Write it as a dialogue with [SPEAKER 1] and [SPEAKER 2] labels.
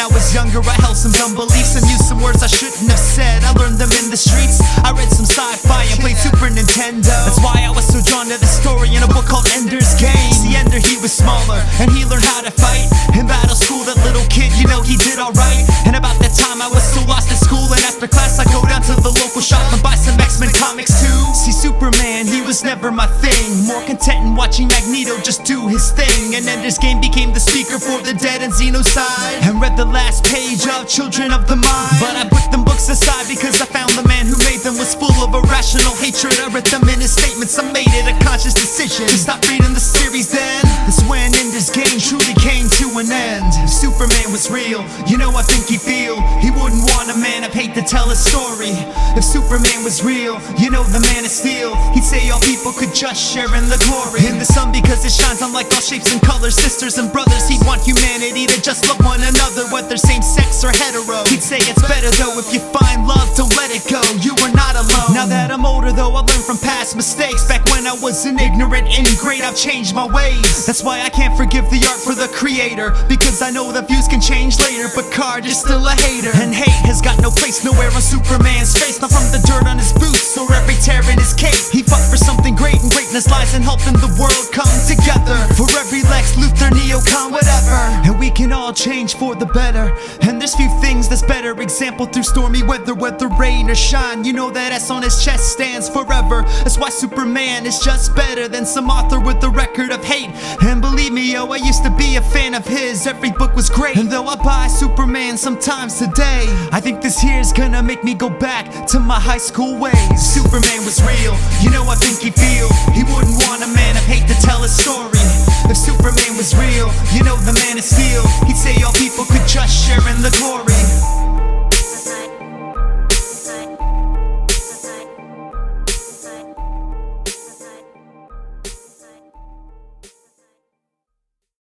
[SPEAKER 1] when I was younger, I held some dumb beliefs and used some words I shouldn't have said. I learned them in the streets, I read some sci-fi and played Super Nintendo. That's why I was so drawn to the story in a book called Ender's Game. See, Ender, he was smaller, and he learned how to fight. In battle school, that little kid, you know, he did alright. And about that time, I was so lost at school, and after class, I go down to the local shop and buy some X-Men comics too. See, Superman, he was never my thing. More content in watching Magneto just do his thing. And Ender's Game became the speaker for the dead and Xenocide, and read the last page of Children of the Mind. But I put them books aside because I found the man who made them was full of irrational hatred. I read them in his statements, I made it a conscious decision to stop reading the series then. That's when Ender's Game truly came to an end. If Superman was real, you know I think he'd feel he wouldn't want a man of hate to tell his story. If Superman was real, you know the Man of Steel, he'd say all people could just share in the glory. In the sun because it shines on like all shapes and colors, sisters and brothers. He'd want humanity to just love one another, whether same sex or hetero. He'd say it's better though if you find love, don't let it go, you are not alone. Now that I'm older though, I learned from past mistakes. Back when I was an ignorant ingrate, I've changed my ways. That's why I can't forgive the art for the creator, because I know that views can change later, but Card is still a hater. And hate has got no place nowhere on Superman's face, not from the dirt on his boots or every tear in his cape. He fought for something great, and greatness lies in helping the world come together. For every Lex Luthor, neocon, whatever, and we can all change for the better. And there's few things that's better. Example through stormy weather, whether rain or shine, you know that S on his chest stands forever. That's why Superman is just better than some author with a record of hate. And believe me, yo, I used to be a fan of his, every book was great. And though I buy Superman sometimes today, I think this here's gonna make me go back to my high school ways. Superman was real, you know I think he'd feel he wouldn't want a